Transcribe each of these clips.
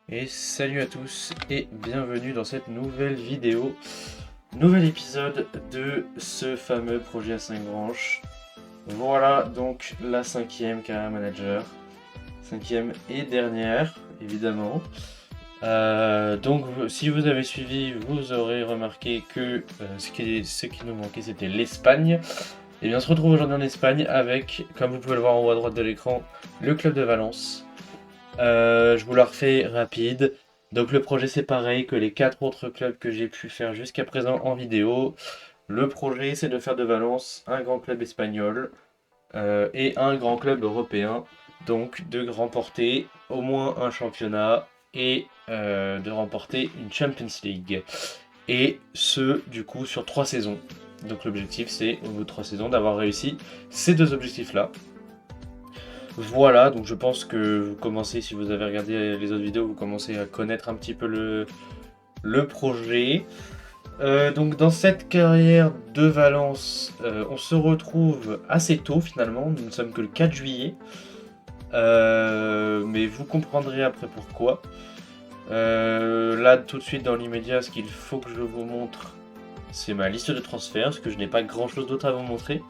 Et salut à tous et bienvenue dans cette nouvelle vidéo, nouvel épisode de ce fameux projet à 5 branches. Voilà donc la cinquième Career Manager, cinquième et dernière évidemment. Donc si vous avez suivi, vous aurez remarqué que ce qui nous manquait c'était l'Espagne. Et bien on se retrouve aujourd'hui en Espagne avec, comme vous pouvez le voir en haut à droite de l'écran, le club de Valence. Je vous la refais rapide. Donc le projet c'est pareil que les 4 autres clubs que j'ai pu faire jusqu'à présent en vidéo. Le projet c'est de faire de Valence un grand club espagnol et un grand club européen. Donc de remporter au moins un championnat et de remporter une Champions League. Et ce du coup sur 3 saisons. Donc l'objectif c'est au bout de 3 saisons d'avoir réussi ces deux objectifs là. Voilà, donc je pense que vous commencez, si vous avez regardé les autres vidéos, vous commencez à connaître un petit peu le projet. Donc dans cette carrière de Valence, on se retrouve assez tôt finalement, nous ne sommes que le 4 juillet. Mais vous comprendrez après pourquoi. Là tout de suite dans l'immédiat, ce qu'il faut que je vous montre, c'est ma liste de transferts, parce que je n'ai pas grand chose d'autre à vous montrer.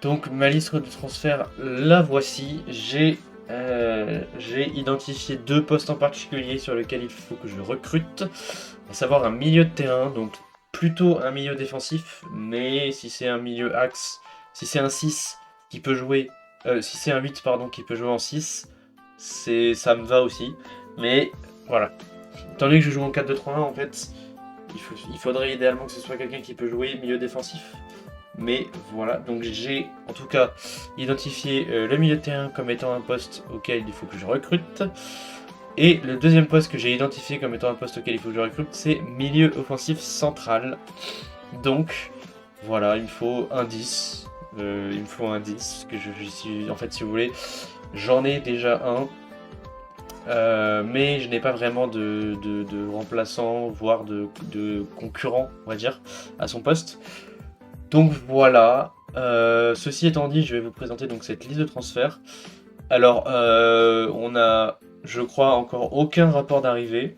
Donc ma liste de transferts, la voici. J'ai identifié deux postes en particulier sur lesquels il faut que je recrute, à savoir un milieu de terrain, donc plutôt un milieu défensif, mais si c'est un milieu axe, si c'est un 6 qui peut jouer, si c'est un 8 pardon qui peut jouer en 6, ça me va aussi. Mais voilà, étant donné que je joue en 4-2-3-1 en fait, il faudrait idéalement que ce soit quelqu'un qui peut jouer milieu défensif. Mais voilà, donc j'ai en tout cas identifié le milieu de terrain comme étant un poste auquel il faut que je recrute. Et le deuxième poste que j'ai identifié comme étant un poste auquel il faut que je recrute, c'est milieu offensif central. Donc voilà, il me faut un 10. Il me faut un 10, que en fait si vous voulez, j'en ai déjà un. Mais je n'ai pas vraiment de remplaçant, voire de concurrent, on va dire, à son poste. Donc voilà, ceci étant dit, je vais vous présenter donc cette liste de transferts. Alors, on a, je crois, encore aucun rapport d'arrivée.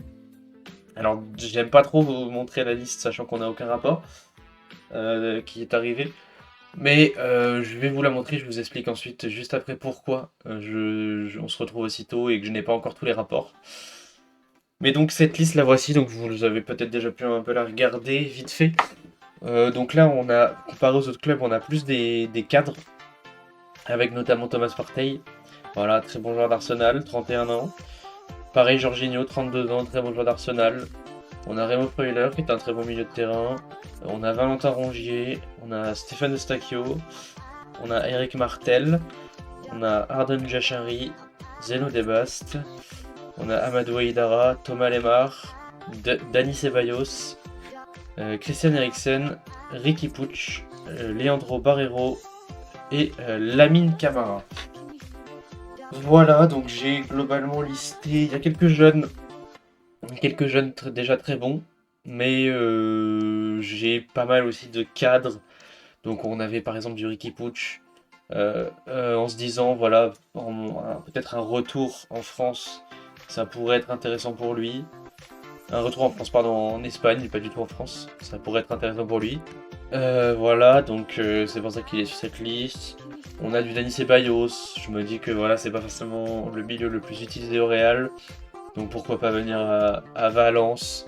Alors, j'aime pas trop vous montrer la liste, sachant qu'on n'a aucun rapport qui est arrivé. Mais je vais vous la montrer, je vous explique ensuite, juste après, pourquoi on se retrouve aussitôt et que je n'ai pas encore tous les rapports. Mais donc cette liste, la voici, donc vous avez peut-être déjà pu un peu la regarder vite fait. Donc là, on a, comparé aux autres clubs, on a plus des cadres, avec notamment Thomas Partey. Voilà, très bon joueur d'Arsenal, 31 ans. Pareil, Jorginho, 32 ans, très bon joueur d'Arsenal. On a Remo Freuler, qui est un très bon milieu de terrain. On a Valentin Rongier, on a Stéphane Eustachio, on a Eric Martel, on a Arden Jachari, Zeno Debast, on a Amadou Aïdara, Thomas Lemar, Dani Ceballos, Christian Eriksen, Ricky Puig, Leandro Barreiro et Lamine Camara. Voilà, donc j'ai globalement listé, il y a quelques jeunes déjà très bons, mais j'ai pas mal aussi de cadres. Donc on avait par exemple du Ricky Puig, en se disant voilà, peut-être un retour en France, ça pourrait être intéressant pour lui. Un retour en France, pardon, en Espagne, pas du tout en France. Ça pourrait être intéressant pour lui. Voilà, donc c'est pour ça qu'il est sur cette liste. On a du Dani Ceballos. Je me dis que voilà, c'est pas forcément le milieu le plus utilisé au Real. Donc pourquoi pas venir à Valence.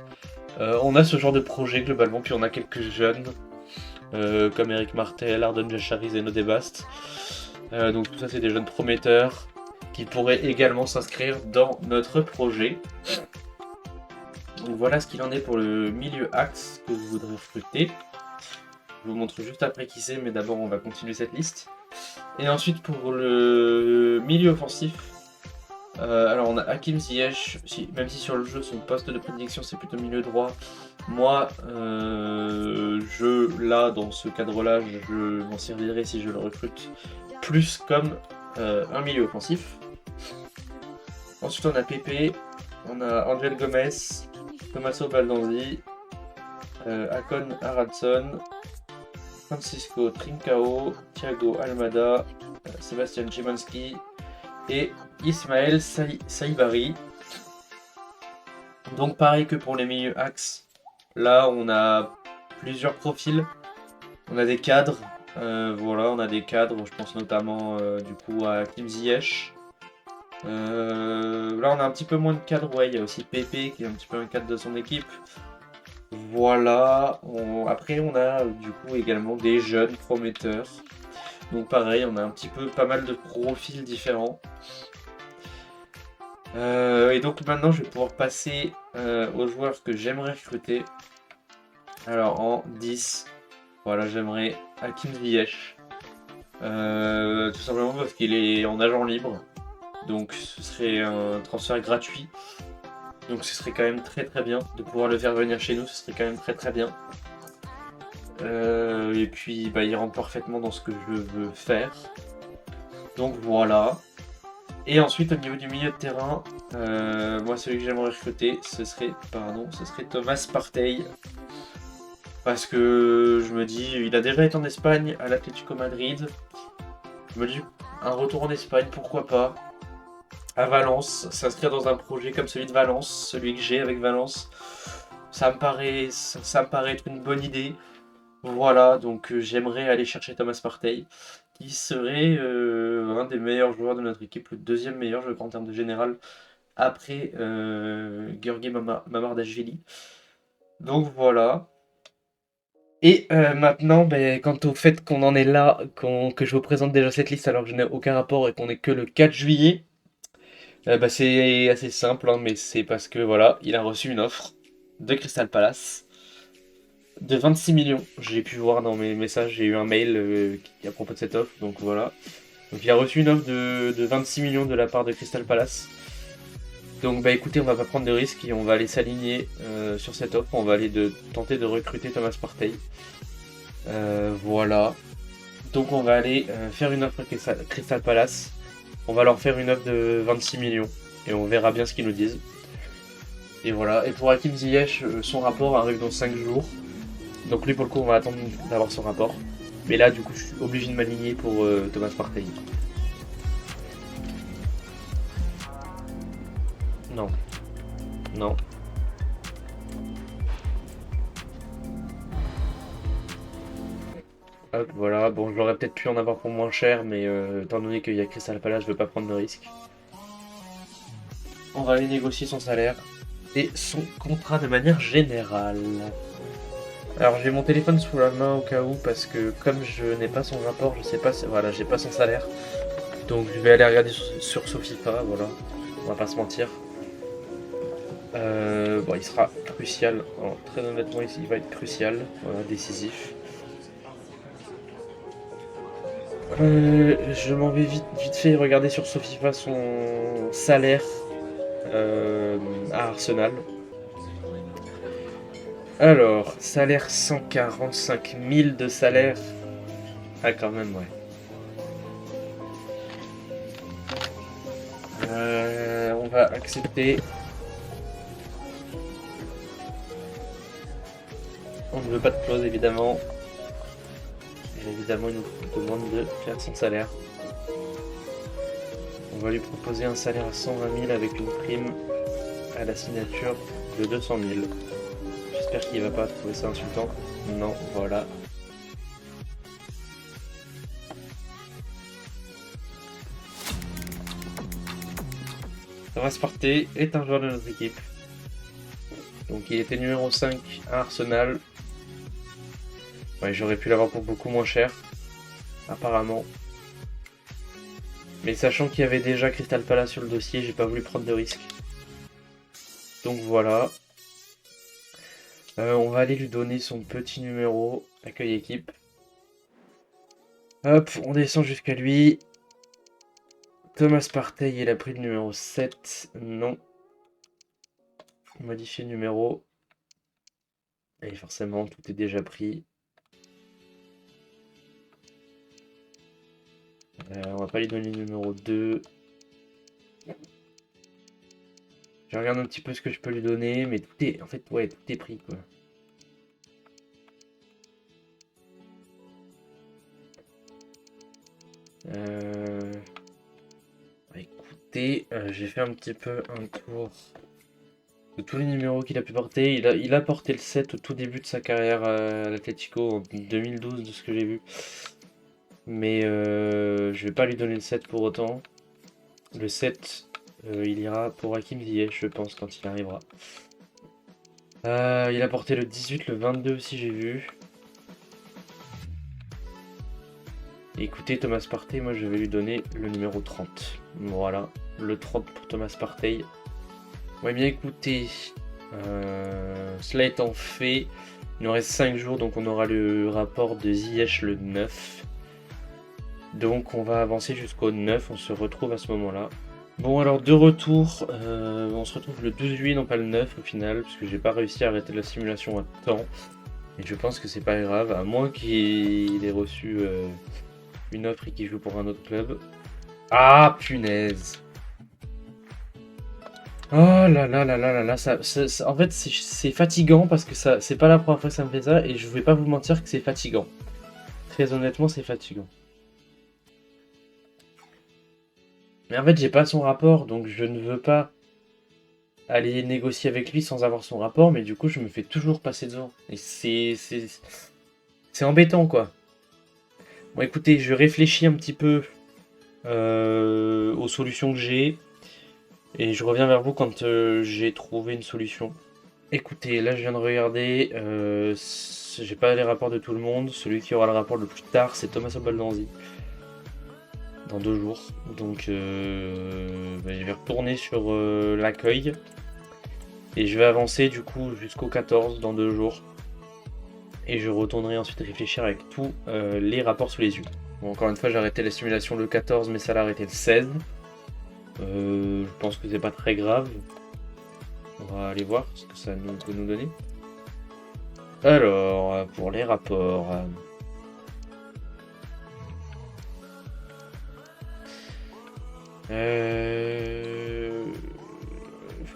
On a ce genre de projet globalement, puis on a quelques jeunes comme Eric Martel, Arden Jachari, Zeno Debast. Donc tout ça, c'est des jeunes prometteurs qui pourraient également s'inscrire dans notre projet. Donc voilà ce qu'il en est pour le milieu axe que je voudrais recruter. Je vous montre juste après qui c'est, mais d'abord on va continuer cette liste. Et ensuite pour le milieu offensif, alors on a Hakim Ziyech, même si sur le jeu son poste de prédilection c'est plutôt milieu droit. Moi, là dans ce cadre-là, je m'en servirai si je le recrute plus comme un milieu offensif. Ensuite on a Pepe, on a Angel Gomez, Tommaso Baldanzi, Akon Aradson, Francisco Trincao, Thiago Almada, Sébastien Szymanski et Ismaël Saibari. Donc pareil que pour les milieux axes, là on a plusieurs profils, on a des cadres, voilà, on a des cadres, je pense notamment du coup à Kim Ziyech. Là on a un petit peu moins de cadres, ouais, il y a aussi Pepe qui est un petit peu un cadre de son équipe. Voilà, après on a du coup également des jeunes prometteurs. Donc pareil, on a un petit peu pas mal de profils différents. Et donc maintenant je vais pouvoir passer aux joueurs que j'aimerais recruter. Alors en 10, voilà, j'aimerais Hakim Ziyech. Tout simplement parce qu'il est en agent libre. Donc ce serait un transfert gratuit. Donc ce serait quand même très très bien de pouvoir le faire venir chez nous, ce serait quand même très très bien. Et puis bah, il rentre parfaitement dans ce que je veux faire. Donc voilà. Et ensuite au niveau du milieu de terrain, moi celui que j'aimerais recruter, ce serait Thomas Partey. Parce que je me dis, il a déjà été en Espagne à l'Atlético Madrid. Je me dis, un retour en Espagne, pourquoi pas. À Valence, s'inscrire dans un projet comme celui de Valence, celui que j'ai avec Valence, ça me paraît être une bonne idée. Voilà, donc j'aimerais aller chercher Thomas Partey, qui serait un des meilleurs joueurs de notre équipe, le deuxième meilleur, je crois, en termes de général, après Georgi Mamardashvili. Donc voilà. Et maintenant, ben, quant au fait qu'on en est là, que je vous présente déjà cette liste alors que je n'ai aucun rapport et qu'on est que le 4 juillet, bah, c'est assez simple, hein, mais c'est parce que voilà, il a reçu une offre de Crystal Palace de 26 millions. J'ai pu voir dans mes messages, j'ai eu un mail à propos de cette offre, donc voilà. Donc il a reçu une offre de 26 millions de la part de Crystal Palace. Donc bah écoutez, on va pas prendre de risques et on va aller s'aligner sur cette offre. On va aller tenter de recruter Thomas Partey. Voilà. Donc on va aller faire une offre à Crystal Palace. On va leur faire une offre de 26 millions. Et on verra bien ce qu'ils nous disent. Et voilà. Et pour Hakim Ziyech, son rapport arrive dans 5 jours. Donc lui pour le coup on va attendre d'avoir son rapport. Mais là du coup je suis obligé de m'aligner pour Thomas Partey. Non. Non. Hop, voilà. Bon, j'aurais peut-être pu en avoir pour moins cher, mais étant donné qu'il y a Crystal Palace, je veux pas prendre de risque. On va aller négocier son salaire et son contrat de manière générale. Alors j'ai mon téléphone sous la main au cas où parce que comme je n'ai pas son rapport, je sais pas, voilà, j'ai pas son salaire. Donc je vais aller regarder sur Sofifa, voilà, on va pas se mentir. Bon, il sera crucial, alors, très honnêtement il va être crucial, voilà, décisif. Je m'en vais vite fait regarder sur Sofifa son salaire à Arsenal. Alors, salaire 145 000 de salaire. Ah, quand même, ouais. On va accepter. On ne veut pas de clause, évidemment. Et évidemment, il nous demande de faire son salaire. On va lui proposer un salaire à 120 000 avec une prime à la signature de 200 000. J'espère qu'il va pas trouver ça insultant. Non, voilà. Thomas Partey est un joueur de notre équipe. Donc il était numéro 5 à Arsenal. Ouais, j'aurais pu l'avoir pour beaucoup moins cher, apparemment. Mais sachant qu'il y avait déjà Crystal Palace sur le dossier, j'ai pas voulu prendre de risque. Donc voilà. On va aller lui donner son petit numéro, accueil équipe. Hop, on descend jusqu'à lui. Thomas Partey, il a pris le numéro 7. Non. Modifier numéro. Et forcément, tout est déjà pris. On va pas lui donner le numéro 2. Je regarde un petit peu ce que je peux lui donner, mais tout est. En fait, ouais, tout est pris, quoi. Écoutez, j'ai fait un petit peu un tour De tous les numéros qu'il a pu porter. Il a porté le 7 au tout début de sa carrière à l'Atlético en 2012 de ce que j'ai vu. Mais je vais pas lui donner le 7 pour autant. Le 7, il ira pour Hakim Ziyech, je pense, quand il arrivera. Il a porté le 18, le 22 aussi, j'ai vu. Écoutez, Thomas Partey, moi je vais lui donner le numéro 30. Voilà, le 30 pour Thomas Partey. Ouais, bien écoutez, cela étant fait, il nous reste 5 jours, donc on aura le rapport de Ziyech le 9. Donc on va avancer jusqu'au 9, on se retrouve à ce moment-là. Bon alors de retour, on se retrouve le 12 juillet, non pas le 9 au final, puisque j'ai pas réussi à arrêter la simulation à temps. Et je pense que c'est pas grave, à moins qu'il ait reçu une offre et qu'il joue pour un autre club. Ah punaise! Oh là là là là là là, en fait c'est fatigant parce que ça c'est pas la première fois que ça me fait ça et je vais pas vous mentir que c'est fatigant. Très honnêtement c'est fatigant. Mais en fait j'ai pas son rapport donc je ne veux pas aller négocier avec lui sans avoir son rapport mais du coup je me fais toujours passer devant. Et c'est embêtant quoi. Bon écoutez je réfléchis un petit peu aux solutions que j'ai et je reviens vers vous quand j'ai trouvé une solution. Écoutez, là je viens de regarder, j'ai pas les rapports de tout le monde, celui qui aura le rapport le plus tard c'est Thomas Baldanzi, dans 2 jours. Donc je vais retourner sur l'accueil et je vais avancer du coup jusqu'au 14 dans 2 jours. Et je retournerai ensuite réfléchir avec tous les rapports sous les yeux. Bon, encore une fois j'ai arrêté la simulation le 14 mais ça l'a arrêté le 16. Je pense que c'est pas très grave. On va aller voir ce que ça peut nous donner. Alors, pour les rapports. Il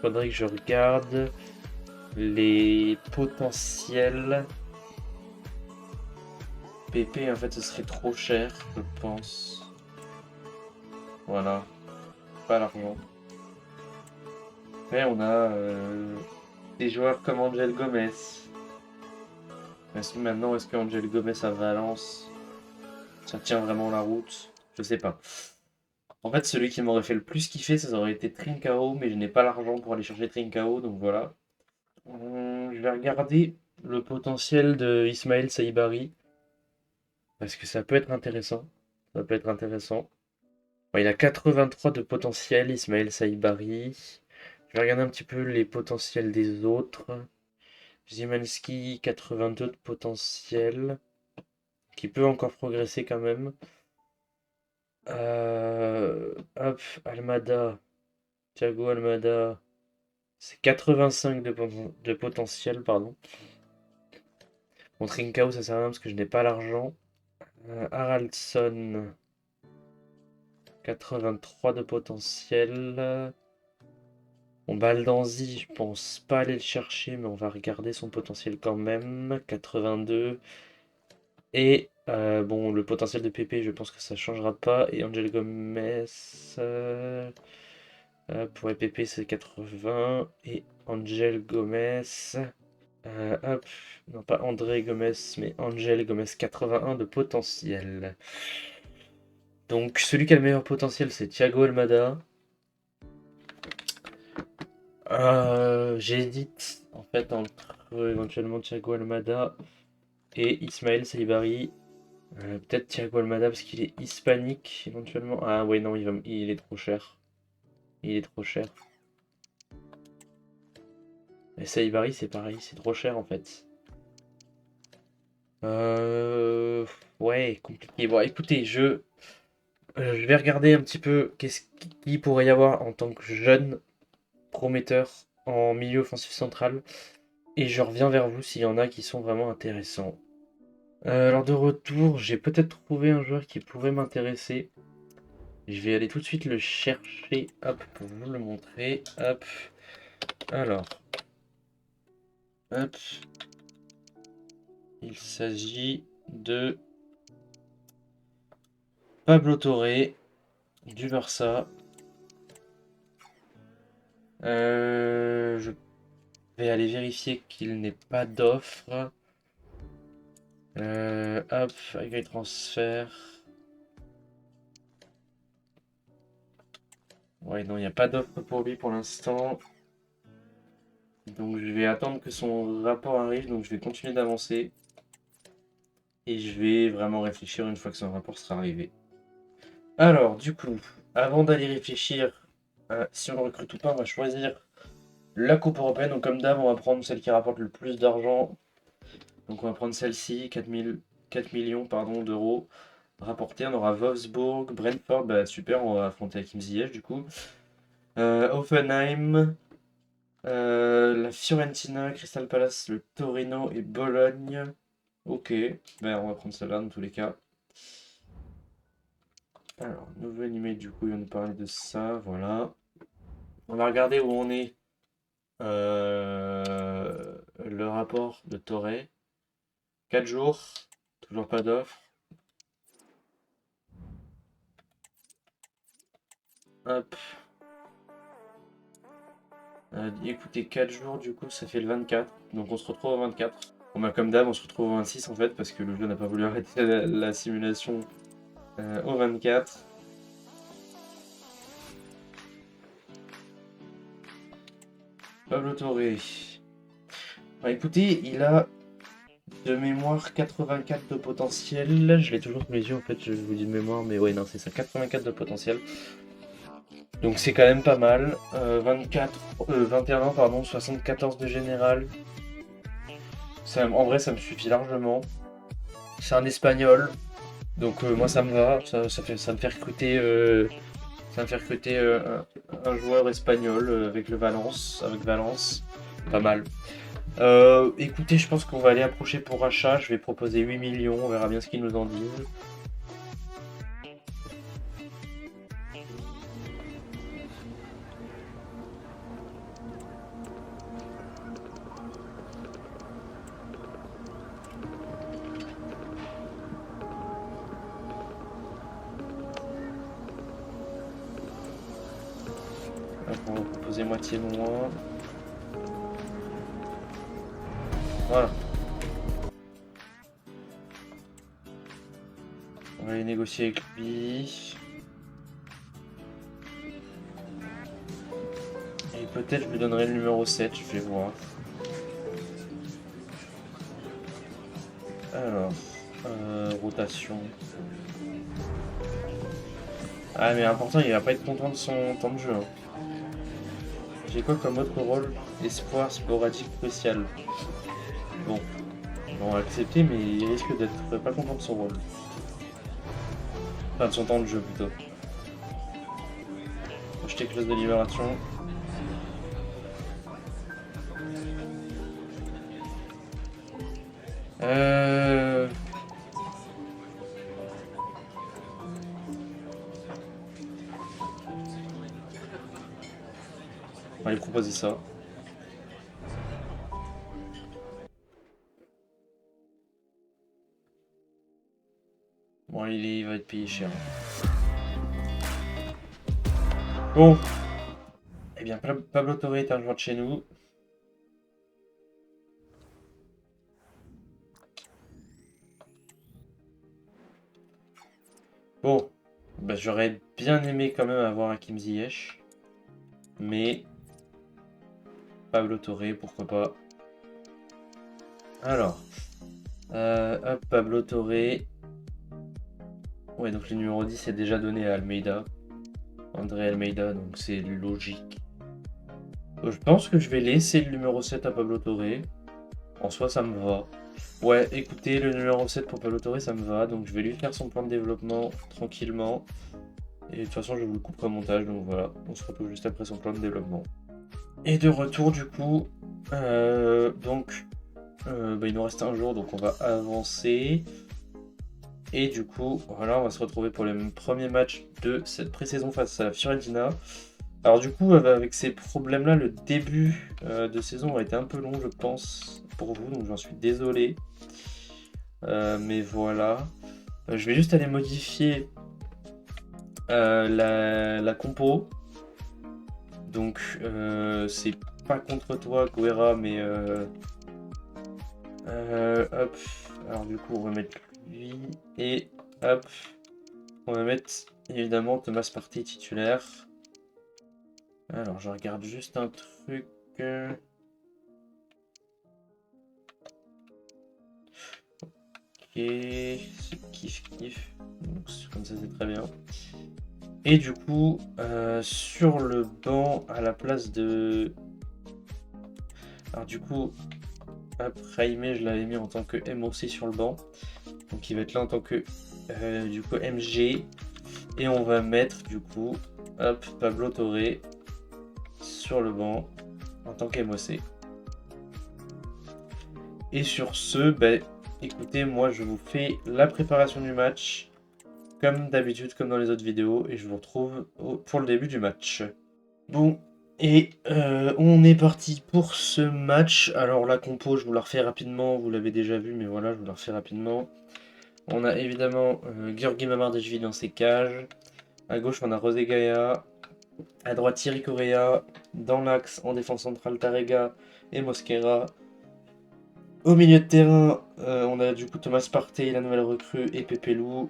faudrait que je regarde les potentiels. PP, en fait, ce serait trop cher, je pense. Voilà, pas l'argent. Mais on a des joueurs comme Angel Gomez. Maintenant, est-ce que Angel Gomez à Valence, ça tient vraiment la route? Je sais pas. En fait, celui qui m'aurait fait le plus kiffer, ça aurait été Trincao, mais je n'ai pas l'argent pour aller chercher Trincao, donc voilà. Je vais regarder le potentiel de Ismaël Saïbari, parce que ça peut être intéressant. Ça peut être intéressant. Bon, il a 83 de potentiel, Ismaël Saïbari. Je vais regarder un petit peu les potentiels des autres. Zimanski, 82 de potentiel, qui peut encore progresser quand même. Hop, Almada, Thiago Almada, c'est 85 de potentiel, pardon. Bon, Trincao, ça sert à rien parce que je n'ai pas l'argent. Haraldson, 83 de potentiel. Bon, Baldanzi, je pense pas aller le chercher, mais on va regarder son potentiel quand même. 82. Et bon, le potentiel de PP, je pense que ça changera pas. Et Angel Gomez, pour PP, c'est 80. Et Angel Gomez, hop, non pas André Gomez, mais Angel Gomez, 81 de potentiel. Donc celui qui a le meilleur potentiel, c'est Thiago Almada. J'hésite en fait entre éventuellement Thiago Almada et Ismaël Saibari. Peut-être Thiago Almada parce qu'il est hispanique éventuellement. Ah ouais non, il est trop cher. Il est trop cher. Et Saibari c'est pareil, c'est trop cher en fait. Ouais, compliqué. Bon écoutez, je vais regarder un petit peu qu'est-ce qu'il pourrait y avoir en tant que jeune prometteur en milieu offensif central. Et je reviens vers vous s'il y en a qui sont vraiment intéressants. Alors de retour, j'ai peut-être trouvé un joueur qui pourrait m'intéresser. Je vais aller tout de suite le chercher, hop, pour vous le montrer. Hop. Alors, hop. Il s'agit de Pablo Torre du Barça. Je vais aller vérifier qu'il n'ait pas d'offre. Hop, agrégé transfert. Ouais, non, il n'y a pas d'offre pour lui pour l'instant. Donc je vais attendre que son rapport arrive, donc je vais continuer d'avancer. Et je vais vraiment réfléchir une fois que son rapport sera arrivé. Alors, du coup, avant d'aller réfléchir si on le recrute ou pas, on va choisir la Coupe européenne. Donc comme d'hab, on va prendre celle qui rapporte le plus d'argent. Donc on va prendre celle-ci, 4 millions d'euros rapportés. On aura Wolfsburg, Brentford, bah super, on va affronter Hakim Ziyech du coup. Hoffenheim, la Fiorentina, Crystal Palace, le Torino et Bologne. Ok, ben on va prendre celle-là dans tous les cas. Alors, nouveau animé, du coup, il va nous parler de ça, voilà. On va regarder où on est. Le rapport de Toré. 4 jours, toujours pas d'offre. Hop. Écoutez, 4 jours, du coup, ça fait le 24. Donc on se retrouve au 24. Bon, bah, comme d'hab, on se retrouve au 26 en fait, parce que le jeu n'a pas voulu arrêter la simulation au 24. Pablo Torre. Bah, écoutez, il a de mémoire 84 de potentiel. Je l'ai toujours sous les yeux en fait, je vous dis de mémoire, mais ouais, non, c'est ça, 84 de potentiel. Donc c'est quand même pas mal. 21 ans, pardon, 74 de général. En vrai, ça me suffit largement. C'est un espagnol, donc moi ça me va. Ça me fait recruter, un joueur espagnol avec Valence. Pas mal. Écoutez, je pense qu'on va aller approcher pour achat. Je vais proposer 8 millions, on verra bien ce qu'ils nous en disent. Hop, on va proposer moitié moins. Voilà. On va aller négocier avec lui. Et peut-être je lui donnerai le numéro 7, je vais voir. Alors, rotation. Ah mais important, il va pas être content de son temps de jeu. Hein. J'ai quoi comme autre rôle? Espoir sporadique spécial. Bon, on va accepter, mais il risque d'être pas content de son rôle. Enfin, de son temps de jeu plutôt. Acheter clause de libération. Euh... On va lui proposer ça. Bon, il va être payé cher. Bon. Eh bien, Pablo Torre est un joueur de chez nous. Bon. Bah, j'aurais bien aimé quand même avoir Hakim Ziyech. Mais... Pablo Torre, pourquoi pas. Alors. Hop, Pablo Torre. Ouais, donc le numéro 10 est déjà donné à Almeida. André Almeida, donc c'est logique. Je pense que je vais laisser le numéro 7 à Pablo Torre. En soi, ça me va. Ouais, écoutez, le numéro 7 pour Pablo Torre, ça me va. Donc je vais lui faire son plan de développement tranquillement. Et de toute façon, je vous le couperai au montage. Donc voilà, on se retrouve juste après son plan de développement. Et de retour, du coup. Il nous reste un jour, donc on va avancer. Et du coup, voilà, on va se retrouver pour le premier match de cette pré-saison face à Fiorentina. Alors du coup, avec ces problèmes-là, le début de saison a été un peu long, je pense, pour vous, donc j'en suis désolé. Mais voilà. Je vais juste aller modifier la compo. Donc c'est pas contre toi, Guerra, mais hop. Alors du coup, on va mettre lui et hop. On va mettre évidemment Thomas Partey titulaire. Alors, je regarde juste un truc. Ok, c'est kiff. Donc, comme ça, c'est très bien. Et du coup, sur le banc, à la place de... Alors du coup, hop, Jaime, je l'avais mis en tant que MOC sur le banc. Donc il va être là en tant que du coup MG. Et on va mettre du coup, hop, Pablo Torre sur le banc en tant qu'MOC. Et sur ce, ben, écoutez, moi je vous fais la préparation du match. Comme d'habitude, comme dans les autres vidéos. Et je vous retrouve pour le début du match. Bon, et on est parti pour ce match. Alors la compo, je vous la refais rapidement, vous l'avez déjà vu, mais voilà, je vous la refais rapidement. On a évidemment Gueorgui Mamardashvili dans ses cages. À gauche, on a José Gaya. À droite, Thierry Correa. Dans l'axe, en défense centrale, Tarrega et Mosquera. Au milieu de terrain, on a du coup Thomas Partey, la nouvelle recrue, et Pepe Lou.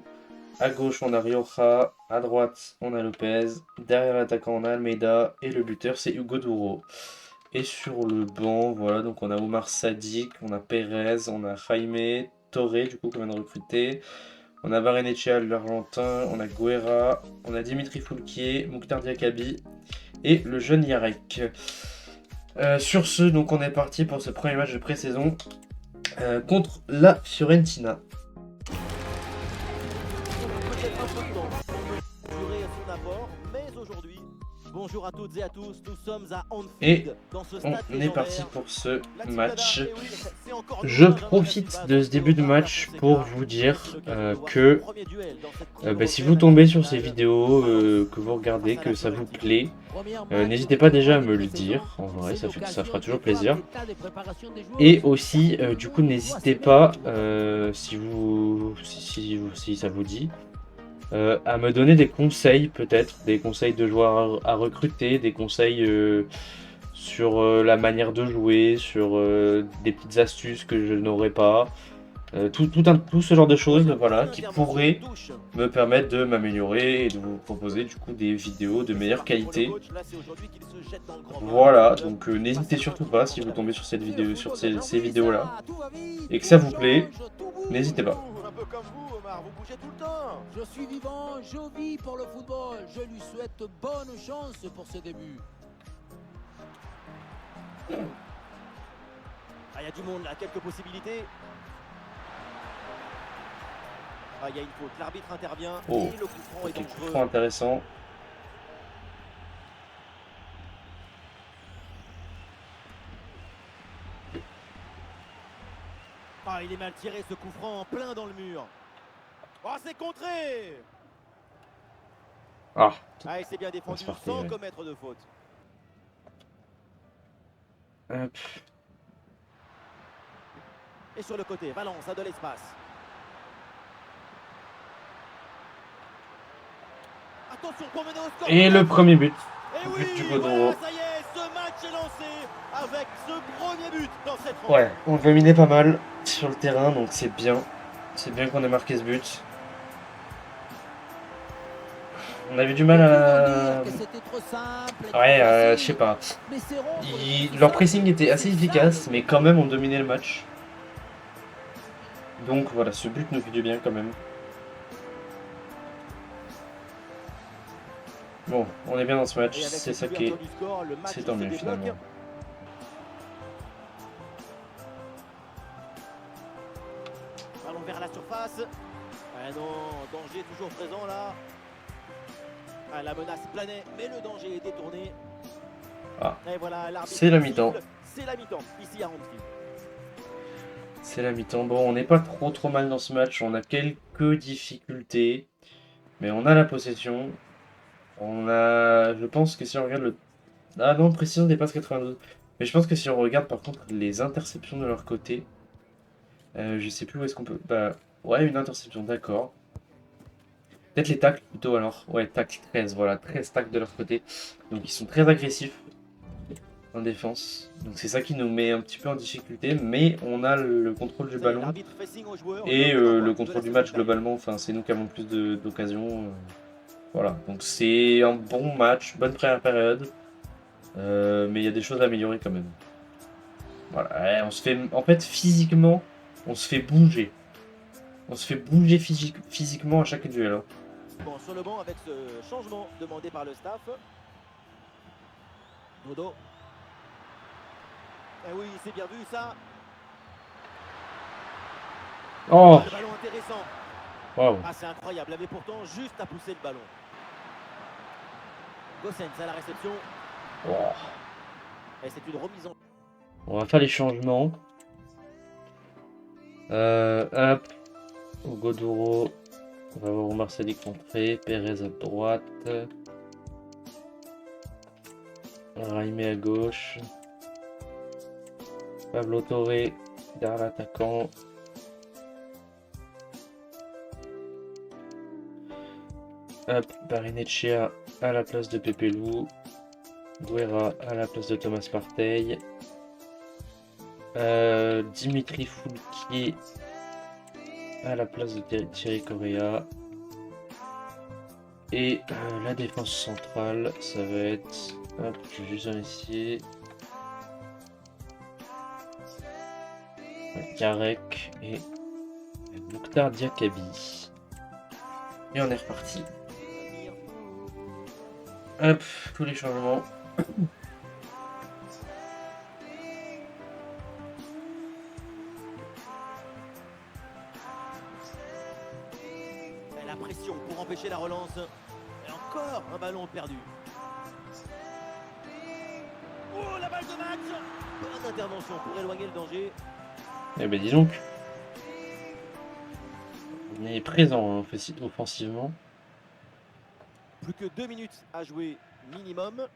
À gauche, on a Rioja. À droite, on a Lopez. Derrière l'attaquant, on a Almeida. Et le buteur, c'est Hugo Duro. Et sur le banc, voilà, donc on a Omar Sadik, on a Perez, on a Jaime, Torre, du coup, qu'on vient de recruter. On a Barrenechea, l'Argentin. On a Guerra. On a Dimitri Foulquier, Mouktar Diakabi. Et le jeune Yarek. Sur ce, donc on est parti pour ce premier match de pré-saison contre la Fiorentina. Bonjour à toutes et à tous, nous sommes à Et on est parti pour ce match. Je profite de ce début de match pour vous dire que si vous tombez sur ces vidéos, que vous regardez, que ça vous plaît, n'hésitez pas déjà à me le dire. En vrai, ça fera toujours plaisir. Et aussi, du coup, n'hésitez pas, si ça vous dit, à me donner des conseils, peut-être, des conseils de joueurs à recruter, des conseils sur la manière de jouer, sur des petites astuces que je n'aurais pas, tout ce genre de choses, voilà, qui pourraient me permettre de m'améliorer et de vous proposer du coup des vidéos de meilleure qualité. Voilà, donc n'hésitez surtout pas si vous tombez sur cette vidéo, sur ces vidéos-là, et que ça vous plaît, n'hésitez pas. Un peu comme vous, Omar, vous bougez tout le temps. Je suis vivant, je vis pour le football. Je lui souhaite bonne chance pour ses débuts. Ah, il y a du monde là, quelques possibilités. Ah, il y a une faute, l'arbitre intervient Oh, et le coup franc est coup dangereux. franc intéressant. Ah, il est mal tiré ce coup franc, plein dans le mur. Oh, c'est contré. Ah, Ah, et c'est bien défendu sans commettre de faute. hop. Et sur le côté, Valence a de l'espace. Attention pour mener au score. Et le premier but. Et oui, But du Godoro. voilà, ça y est, ce match est lancé avec ce premier but dans cette rencontre. Ouais, on dominait pas mal sur le terrain, donc c'est bien. C'est bien qu'on ait marqué ce but. On avait du mal à... Ouais, je sais pas. Leur pressing était assez efficace, mais quand même on dominait le match. Donc voilà, ce but nous fait du bien quand même. Bon, on est bien dans ce match, c'est ça qui est... C'est tant mieux finalement. Allons vers la surface. Ah non, danger toujours présent là. Ah, la menace planait, mais le danger est détourné. Ah, et voilà, c'est la mi-temps. C'est la mi-temps, ici à Anfield. C'est la mi-temps. Bon, on n'est pas trop mal dans ce match. On a quelques difficultés. Mais on a la possession. On a... Je pense que si on regarde le... Ah non, précision dépasse 92. Mais je pense que si on regarde par contre les interceptions de leur côté... je sais plus où est-ce qu'on peut... Bah, ouais, une interception, d'accord. Peut-être les tacles plutôt alors. Ouais, tacle 13, voilà. 13 tacles de leur côté. Donc ils sont très agressifs. en défense. Donc c'est ça qui nous met un petit peu en difficulté, mais on a le contrôle du Ça y est, ballon l'arbitre fait signe aux joueurs et de coup d'envoi le de contrôle la du seconde match période. globalement. Enfin, c'est nous qui avons le plus d'occasions. Voilà, donc c'est un bon match, bonne première période, mais il y a des choses à améliorer quand même. Voilà, ouais, on se fait, en fait, physiquement, on se fait bouger. On se fait bouger physiquement à chaque duel, hein. Bon, sur le banc avec ce changement demandé par le staff. Dodo. Eh oui, c'est bien vu ça. Oh, Ah, le ballon intéressant. waouh. Ah, c'est incroyable. Il avait pourtant juste à pousser le ballon. Gossens à la réception. Oh. Et c'est une remise en... On va faire les changements. Hop, Godoro. On va voir Marceli contré, Pérez à droite, Raimé à gauche, Pablo Torre derrière l'attaquant. Hop, Barinecchia à la place de Pepe Lou, Guerra à la place de Thomas Partey, Dimitri Foulquier à la place de Thierry Correa. Et la défense centrale, ça va être... Hop, je vais juste vérifier. Karek et Mokhtar Diakabi. Et on est reparti. Hop, tous les changements. Et la pression pour empêcher la relance. Et encore un ballon perdu. Oh, la balle de match. Bonne intervention pour éloigner le danger. Eh ben dis donc. On est présent hein, offensivement. Plus que 2 minutes à jouer minimum.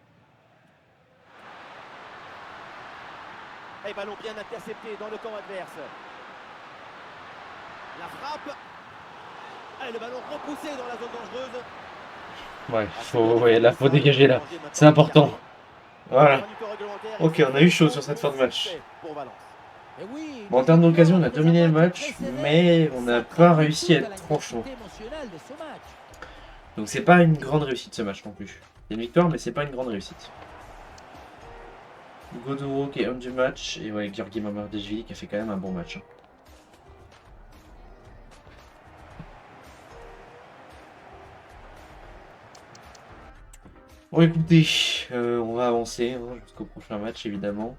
Et ballon bien intercepté dans le camp adverse. La frappe. Et le ballon repoussé dans la zone dangereuse. Ouais, là, faut dégager là. C'est important. Voilà. Ok, on a eu chaud sur cette fin de match. Et oui, Bon, en termes d'occasion, on a dominé le match, mais on n'a pas réussi à être tranchant. émotionnel de ce match. Donc c'est pas une grande réussite ce match non plus. C'est une victoire, mais c'est pas une grande réussite. Godoro qui est homme du match, et ouais, Georgi Mamardashvili qui a fait quand même un bon match. Hein. Bon écoutez, on va avancer hein, jusqu'au prochain match évidemment.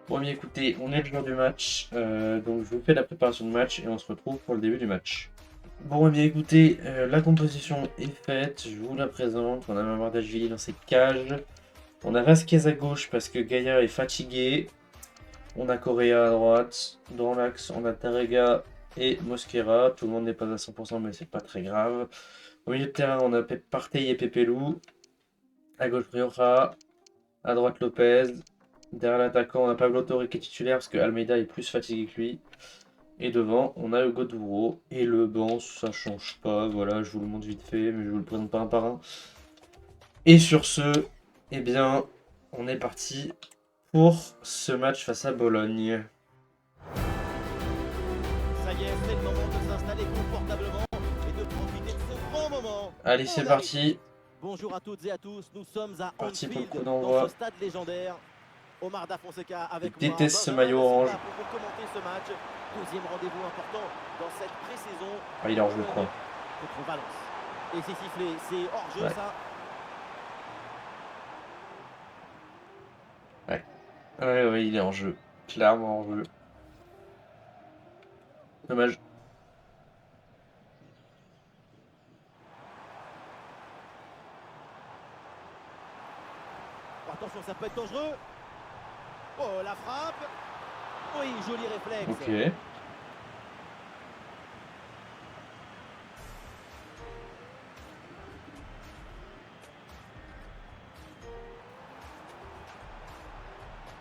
Bon bien écoutez, on est le jour du match, donc je vous fais la préparation de match et on se retrouve pour le début du match. Bon bien écoutez, la composition est faite, je vous la présente. On a Mamardashvili dans ses cages. On a Vasquez à gauche parce que Gaïa est fatigué. On a Correa à droite. Dans l'axe, on a Tarrega et Mosquera. Tout le monde n'est pas à 100%, mais c'est pas très grave. Au milieu de terrain, on a Partey et Pepe Lou. À gauche, Rioja. À droite, Lopez. Derrière l'attaquant, on a Pablo Torre qui est titulaire parce que Almeida est plus fatigué que lui. Et devant, on a Hugo Duro. Et le banc, ça change pas. Voilà, je vous le montre vite fait, mais je vous le présente pas un par un. Et sur ce, eh bien, on est parti pour ce match face à Bologne. Ça y est, c'est le moment de s'installer confortablement et de profiter de ce grand moment. Allez, c'est parti. Bonjour à toutes et à tous, nous sommes à Parti pour le coup Anfield, d'envoi. dans ce stade légendaire. Omar Da Fonseca avec Je moi. déteste ce Benjamin maillot Da Silva orange. pour vous commenter ce match. Deuxième rendez-vous important dans cette pré-saison. Ah, il est hors-jeu, je crois. Contre Valence. Et c'est sifflé, c'est hors-jeu Ouais. ça. Ouais, il est en jeu. Clairement en jeu. Dommage. Attention, ça peut être dangereux. Oh, la frappe. Oui, joli réflexe. Ok.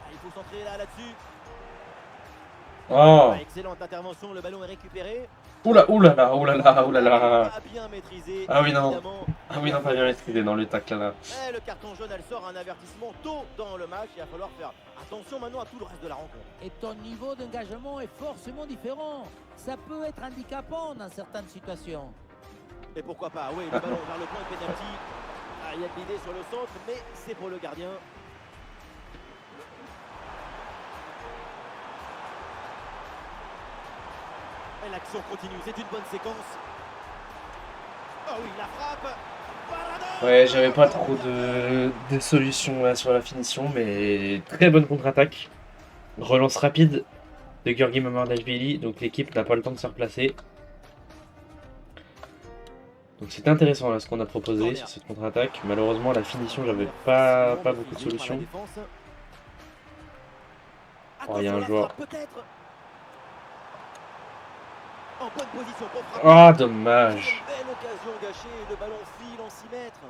Ah, il faut centrer là-dessus. Oh. Excellente intervention, le ballon est récupéré. Oula, oulala, oulala, oulala. Pas bien maîtrisé. Ah oui, non. Évidemment. Ah oui, non, pas bien maîtrisé dans le tacle là. Le carton jaune, elle sort un avertissement tôt dans le match. Il va falloir faire attention maintenant à tout le reste de la rencontre. Et ton niveau d'engagement est forcément différent. Ça peut être handicapant dans certaines situations. Et pourquoi pas, oui, le ballon vers le point de pénalty. Il y a de l'idée sur le centre, mais c'est pour le gardien. Et l'action continue, c'est une bonne séquence. Oh oui, la frappe. Maradona. Ouais, j'avais pas trop de solutions là, sur la finition, mais très bonne contre-attaque. Relance rapide de Gueorgui Mamardashvili, donc l'équipe n'a pas le temps de se replacer. Donc c'est intéressant là ce qu'on a proposé sur cette contre-attaque. Malheureusement la finition j'avais pas beaucoup de solutions. Oh, il y a un joueur. En bonne position pour frapper. Ah dommage. Belle occasion gâchée, le ballon file en 6 mètres.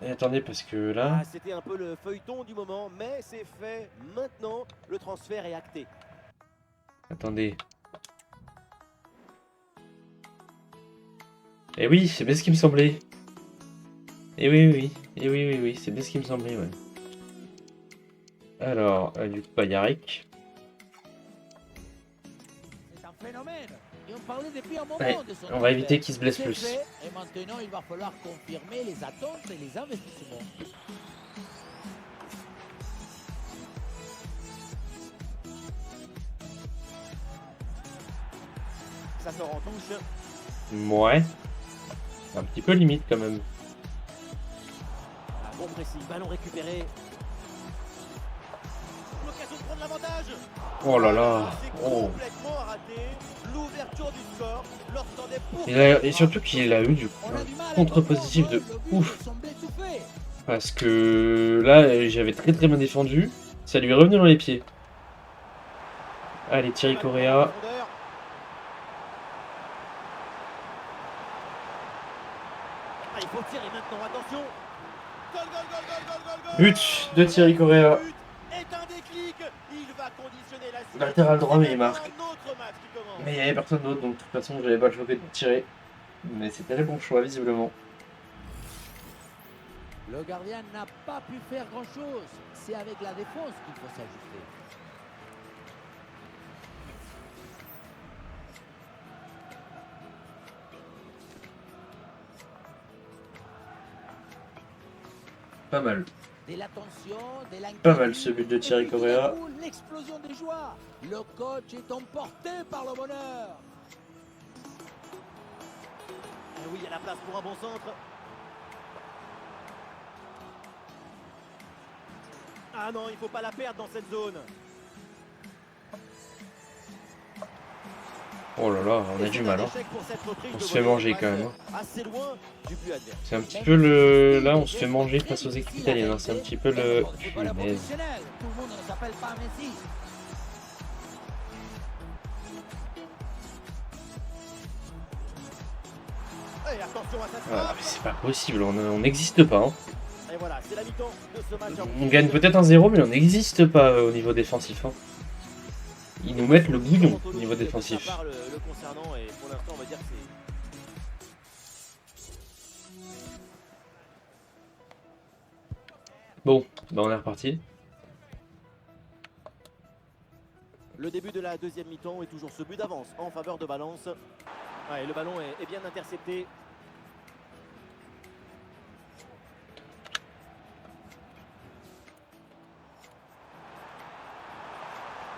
Et attendez parce que là... C'était un peu le feuilleton du moment, mais c'est fait. Maintenant, le transfert est acté. Attendez. Eh oui, c'est bien ce qui me semblait. Eh oui, oui, eh oui, oui, oui, c'est bien ce qui me semblait, ouais. Alors, du coup, Yarek. C'est un phénomène. Et on parlait depuis un moment Ouais, de son on va éviter transfert. qu'il se blesse C'est plus. fait, et maintenant, il va falloir confirmer les attentes et les investissements. Ça sort en touche. Ouais. C'est un petit peu limite quand même. Bon précis, ballon récupéré. L'occasion de prendre l'avantage. Oh là là. C'est Oh. complètement raté. L'ouverture du score. Lorsqu'on est pour... Et surtout qu'il a eu du On a du mal à contre-positif de comprendre, le but ouf. semble étouffé. Parce que là, j'avais très bien défendu. Ça lui est revenu dans les pieds. Allez, Thierry Correa. Il faut tirer maintenant, attention. Goal, goal, goal, goal, goal, goal, goal. But de Thierry Correa. Le but est un déclic. Il va conditionner la suite. Latéral droit, mais il C'est marque. un autre match qui commence. Mais il n'y avait personne d'autre, donc de toute façon, j'avais pas le choix que de tirer. Mais c'était le bon choix, visiblement. Le gardien n'a pas pu faire grand-chose. C'est avec la défense qu'il faut s'ajuster. Pas mal. De l'attention, de l'inquiétude. Pas mal ce but de Thierry Et puis, tout Correa. d'un coup, l'explosion des joies. Le coach est emporté par le bonheur. Oui, il y a la place pour un bon centre. Ah non, il ne faut pas la perdre dans cette zone. Oh là là, on a du mal. Hein. On se fait manger quand même. Hein. Assez loin du but adverse. C'est un petit peu le... Là, on se fait manger face aux équipes italiennes. Hein. C'est un petit peu le... C'est pas la Punaise. professionnelle. Tout le monde ne s'appelle pas Messi. Et attention à cette Ah, frappe. mais c'est pas possible, on n'existe pas. Hein. Et voilà, c'est la mi-temps de ce match. On gagne peut-être un 0, mais on n'existe pas au niveau défensif. Hein. Ils nous mettent le bouillon au niveau défensif. Le concernant, et pour l'instant, on va dire que c'est... Bon, bah on est reparti. Le début de la deuxième mi-temps est toujours ce but d'avance en faveur de Valence. Et le ballon est bien intercepté.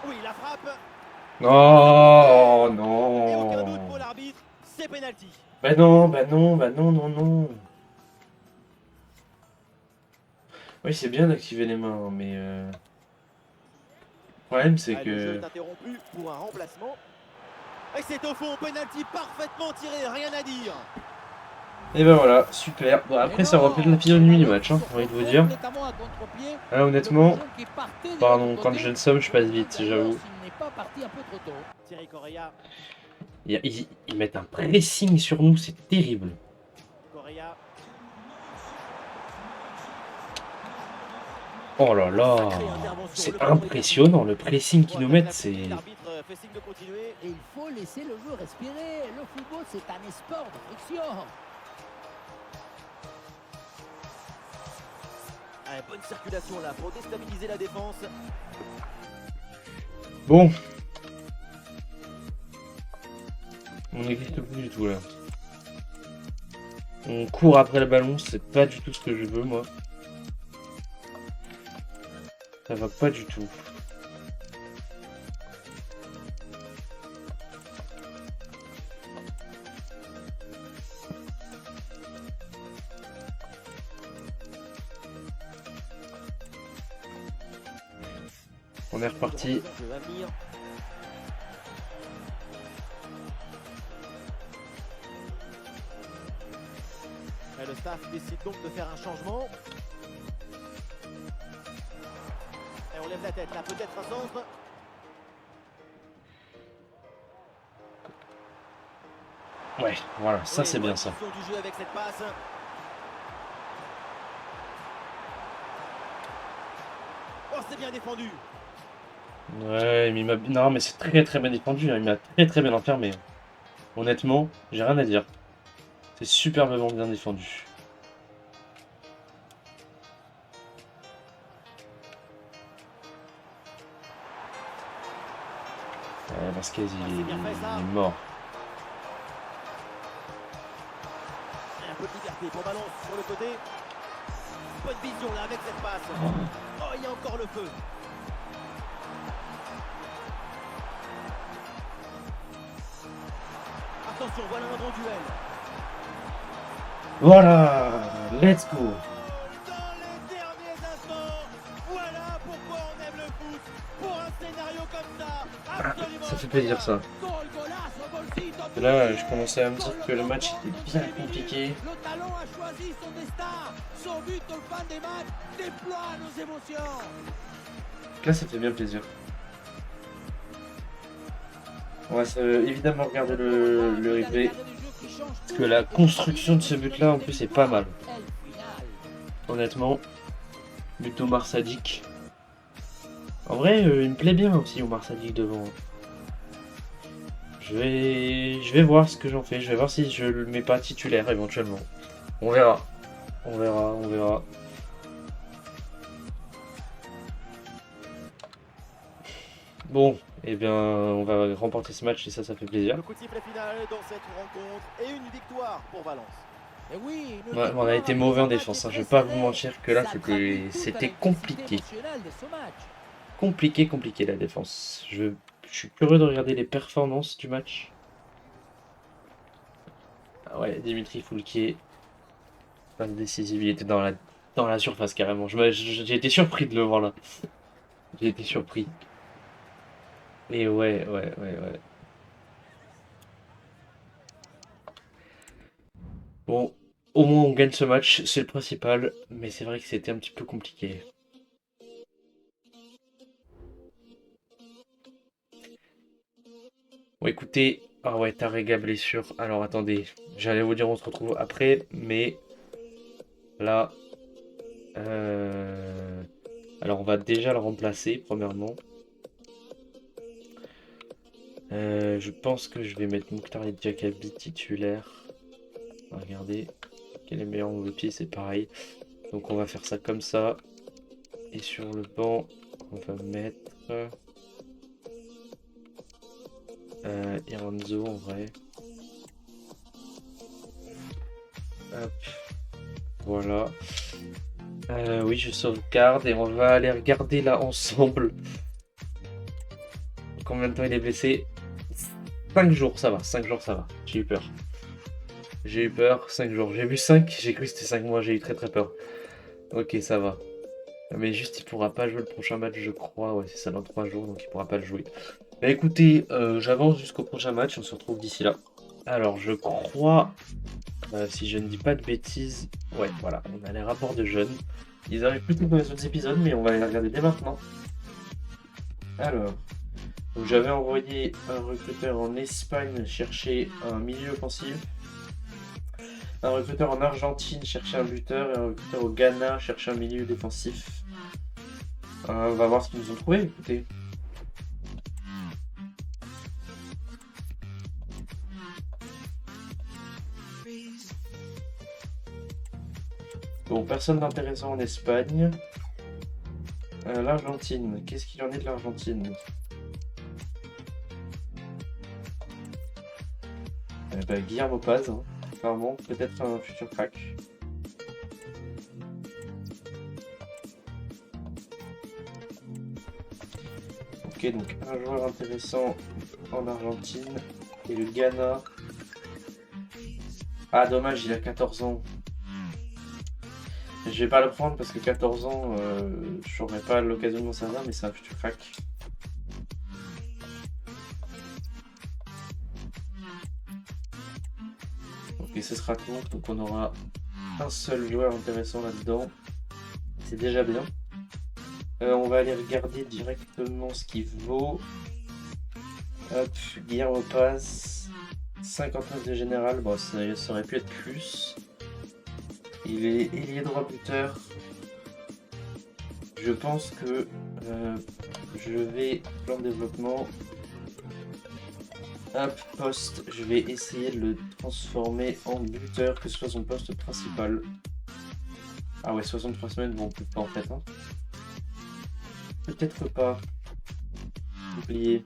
Oui, la frappe. Oh Et aucun doute non. pour l'arbitre, c'est pénalty. Bah non, bah non, bah non, non, non. Oui, c'est bien d'activer les mains, mais... Le problème, c'est Le jeu que... est interrompu pour un remplacement. Et c'est au fond, pénalty parfaitement tiré, rien à dire. Et ben voilà, super. Bon, après, ça reflète la physionomie du match, hein, j'ai envie de vous dire. Complètement à contre-pied. Là, honnêtement, Le qui partait de pardon, l'autre quand côté. je le somme, je passe vite, j'avoue. Il n'est pas parti un peu trop tôt. Thierry Correa. Ils mettent un pressing sur nous, c'est terrible. Correa. Oh là là, c'est impressionnant, le pressing qu'ils nous mettent, c'est... fait signe de continuer. Et il faut laisser le jeu respirer. Le football, c'est un sport de friction. Bonne circulation là pour déstabiliser la défense. Bon. On n'existe plus du tout là. On court après le ballon, c'est pas du tout ce que je veux moi. Ça va pas du tout. On est reparti. Je vais venir. Et le staff décide donc de faire un changement. Et on lève la tête là, peut-être un centre. Ouais, voilà, ça Oui, c'est bien ça. position du jeu avec cette passe. Oh, c'est bien défendu. Ouais, mais il m'a... Non, mais c'est très très bien défendu, hein. Il m'a très très bien enfermé. Honnêtement, j'ai rien à dire. C'est superbement bien défendu. Vasquez, il est mort. Et un peu de liberté pour Balance sur le côté. Bonne vision là avec cette passe. Oh, il y a encore le feu. Attention, voilà un bon duel. Voilà, let's go. Dans les derniers instants, voilà pourquoi on aime le foot. Pour un scénario comme ça, absolument Ça fait plaisir ça. Gol, golazo, golcito. Et là, je commençais à me dire que le match était bien compliqué. Le talon a choisi son destin. Son but, le fan des matchs, déploie nos émotions. Là, ça fait bien plaisir. On va évidemment regarder le replay. Parce que la construction de ce but-là, en plus, est pas mal. Honnêtement, but Omar Sadik. En vrai, il me plaît bien aussi Omar Sadik devant. Je vais voir ce que j'en fais. Je vais voir si je le mets pas titulaire éventuellement. On verra. On verra, on verra. Bon, eh bien, on va remporter ce match et ça fait plaisir. Le coup de sifflet final dans cette rencontre et une victoire pour Valence. Et oui, Ouais, on a été mauvais en défense, hein. Je vais pas vous mentir que là, c'était compliqué. Compliqué la défense. Je suis curieux de regarder les performances du match. Ah ouais, Dimitri Foulquier. Passe décisive, il était dans la surface carrément. J'ai été surpris de le voir là. J'ai été surpris. Et ouais. Bon, au moins on gagne ce match, c'est le principal. Mais c'est vrai que c'était un petit peu compliqué. Bon écoutez, ah ouais, Tarrega blessure. Alors attendez, j'allais vous dire on se retrouve après, mais là, alors on va déjà le remplacer premièrement. Je pense que je vais mettre Mokhtar et Diakabi titulaire. Regardez, quel est le meilleur mauvais pied, c'est pareil. Donc on va faire ça comme ça. Et sur le banc, on va mettre Iranzo en vrai. Hop. Voilà. Oui, je sauvegarde et on va aller regarder là ensemble. Combien de temps il est blessé? 5 jours, ça va. 5 jours, ça va. J'ai eu peur. J'ai eu peur. 5 jours. J'ai vu 5. J'ai cru que c'était 5 mois. J'ai eu très très peur. Ok, ça va. Mais juste, il pourra pas jouer le prochain match, je crois. Ouais, c'est ça, dans 3 jours. Donc, il pourra pas le jouer. Bah écoutez, j'avance jusqu'au prochain match. On se retrouve d'ici là. Alors, je crois, si je ne dis pas de bêtises, ouais, voilà, on a les rapports de jeunes. Ils arrivent plus tôt dans les autres épisodes, mais on va les regarder dès maintenant. Alors, donc j'avais envoyé un recruteur en Espagne chercher un milieu offensif, un recruteur en Argentine chercher un buteur et un recruteur au Ghana chercher un milieu défensif. On va voir ce qu'ils nous ont trouvé, écoutez. personne d'intéressant en Espagne. L'Argentine, qu'est-ce qu'il en est de l'Argentine? Guillermo Paz, hein, clairement, peut-être un futur crack. Ok, donc un joueur intéressant en Argentine et le Ghana. Ah dommage, il a 14 ans. Je vais pas le prendre parce que 14 ans, je n'aurai pas l'occasion de m'en servir, mais c'est un futur crack. Ok, ce sera tout, donc on aura un seul joueur intéressant là-dedans. C'est déjà bien. On va aller regarder directement ce qu'il vaut. Hop, Guillermo Paz, 59 de général, bon ça aurait pu être plus. Il est ailier droit buteur. Je pense que je vais, plan de développement, hop, poste, je vais essayer de le transformer en buteur, que ce soit son poste principal. Ah ouais, 63 semaines, bon, peut-être pas en fait. Hein. Peut-être pas. Oublié.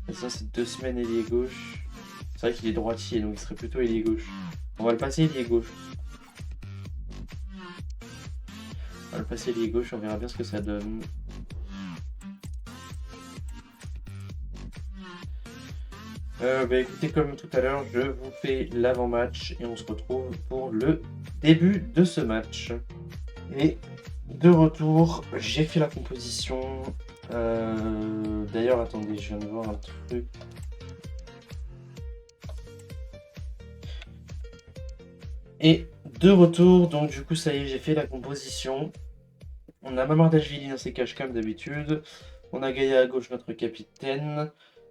Et ça, c'est 2 semaines ailier gauche. C'est vrai qu'il est droitier, donc il serait plutôt ailier gauche. On va le passer ailier gauche. On va le passer ailier gauche, on verra bien ce que ça donne. Écoutez, comme tout à l'heure, je vous fais l'avant-match et on se retrouve pour le début de ce match. Et de retour, j'ai fait la composition. D'ailleurs, attendez, je viens de voir un truc. Et de retour, donc du coup, ça y est, j'ai fait la composition. On a Mamardashvili dans ses caches comme d'habitude. On a Gaïa à gauche, notre capitaine.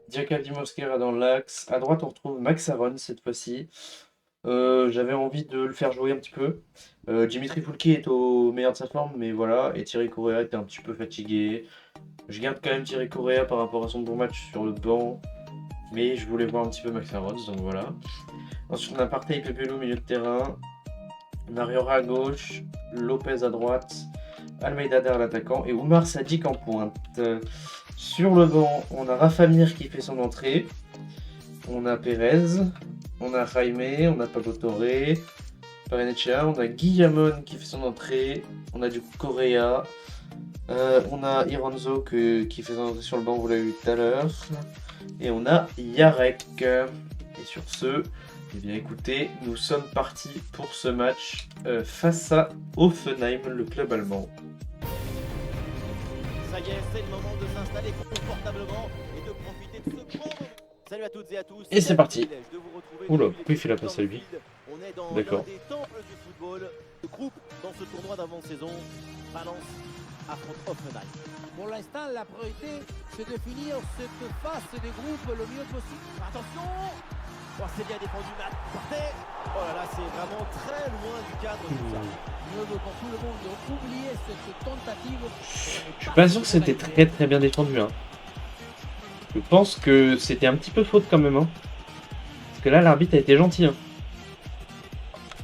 Diakavi Mosquera dans l'axe. À droite, on retrouve Max Aaron cette fois-ci. J'avais envie de le faire jouer un petit peu. Dimitri Foulki est au meilleur de sa forme, mais voilà. Et Thierry Correa était un petit peu fatigué. Je garde quand même Thierry Correa par rapport à son bon match sur le banc. Mais je voulais voir un petit peu Max Aaron, donc voilà. Ensuite, on a Partey Pepelu au milieu de terrain. On a Riora à gauche. Lopez à droite. Almeida derrière l'attaquant. Et Oumar Sadik en pointe. Sur le banc, on a Rafa Mir qui fait son entrée. On a Pérez. On a Jaime. On a Pablo Torre. Parenechea. On a Guillamon qui fait son entrée. On a du coup Correa. On a Ironzo qui fait son entrée sur le banc, vous l'avez vu tout à l'heure. Et on a Yarek. Et sur ce, eh bien écoutez, nous sommes partis pour ce match face à Hoffenheim, le club allemand. Ça y est, c'est le moment de s'installer confortablement et de profiter de ce bon moment. Salut à toutes et à tous. Et c'est parti. De vous retrouver Oula, depuis pourquoi il fait la les passe à lui? On est dans D'accord. l'un des temples du football. Le groupe dans ce tournoi d'avant-saison. Valence affronte Hoffenheim. Pour l'instant, la priorité, c'est de finir cette phase des groupes le mieux possible. Attention. Oh, c'est bien défendu, Matt. Partez. Oh là là, c'est vraiment très loin du cadre tout ça. Mieux vaut pour tout le monde oublier cette tentative. Je suis pas sûr que c'était très bien défendu. Hein. Je pense que c'était un petit peu faute quand même. Hein. Parce que là, l'arbitre a été gentil. Hein.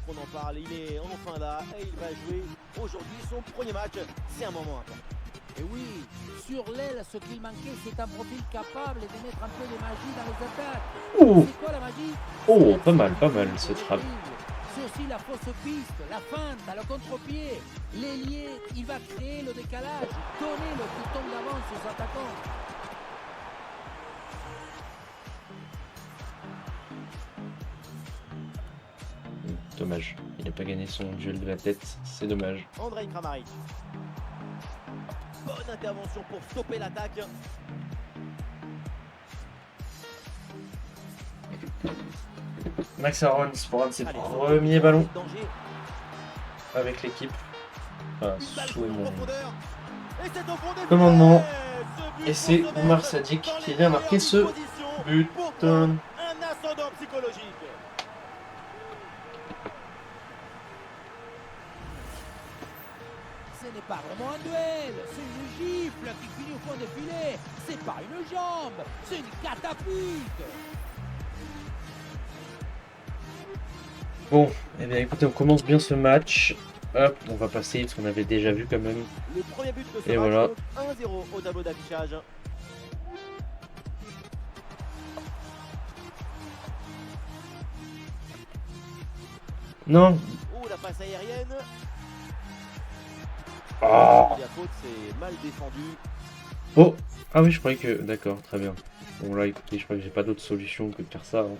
On en parle, il est enfin là et il va jouer aujourd'hui son premier match. C'est un moment important. Et oui, sur l'aile, ce qu'il manquait, c'est un profil capable de mettre un peu de magie dans les attaques. Oh, C'est quoi la magie? oh, pas mal cette frappe. C'est aussi la fausse piste, la feinte, le contre-pied. L'ailier, il va créer le décalage, donner le bouton d'avance aux attaquants. Dommage, il n'a pas gagné son duel de la tête, c'est dommage. Andrej Kramaric. Bonne intervention pour stopper l'attaque. Max Aaron pour un de ses Allez, premiers ballons danger. avec l'équipe. Enfin, Une balle sous pour une mon profondeur. Et c'est au fond des commandement. filets. Ce but Et c'est pour se Oumar mettre Sadik dans qui les vient marquer ce meilleures positions but. pour prendre un ascendant psychologique. Ce n'est pas vraiment un duel, c'est une gifle qui finit au fond des filets. C'est pas une jambe, c'est une catapulte. Bon, eh bien écoutez, on commence bien ce match. Hop, on va passer parce qu'on avait déjà vu quand même. Le premier but de ce Et match, voilà. donc 1-0 au tableau d'affichage. Non. Oh, la passe aérienne. Ah. La faute, c'est mal défendu. Oh. Ah oui, je croyais que... D'accord, très bien. Bon là, écoutez, je crois que j'ai pas d'autre solution que de faire ça. Hein.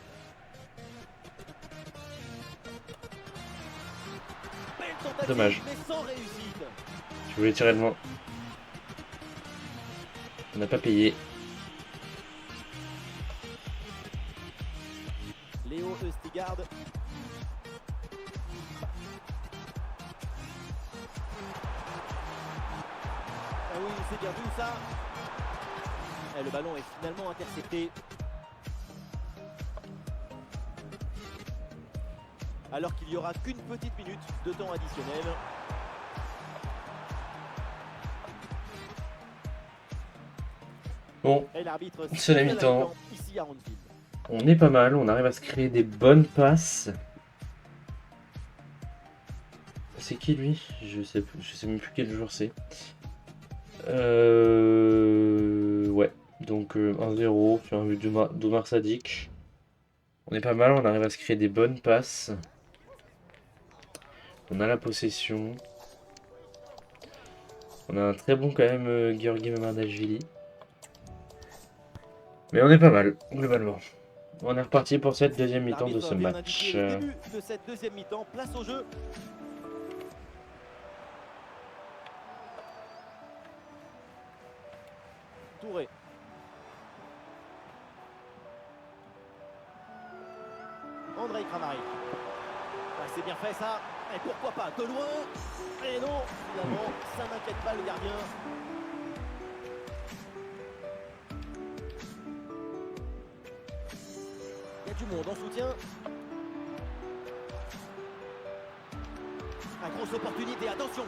Belle tentative, Dommage. mais sans réussite. Je voulais tirer de loin. On n'a pas payé. Léo Østigard. Ah oui, c'est bien vu ça. Et le ballon est finalement intercepté. Alors qu'il n'y aura qu'une petite minute de temps additionnel. Bon, Et l'arbitre c'est la siffle mi-temps. ici à Anfield. On est pas mal, on arrive à se créer des bonnes passes. C'est qui lui? Je sais même plus quel joueur c'est. Ouais, donc 1-0 sur un but d'Omar Sadik. On est pas mal, on arrive à se créer des bonnes passes. On a la possession. On a un très bon quand même Georgi Mamardashvili. Mais on est pas mal, globalement. On est reparti pour cette deuxième mi-temps de ce L'arbitre vient match. d'indiquer le début de cette deuxième mi-temps. Place au jeu. Touré. Andrei Kramaric. Ah, c'est bien fait ça. Et pourquoi pas de loin. Et non, finalement, ça n'inquiète pas le gardien. Il y a du monde en soutien. Une grosse opportunité, attention.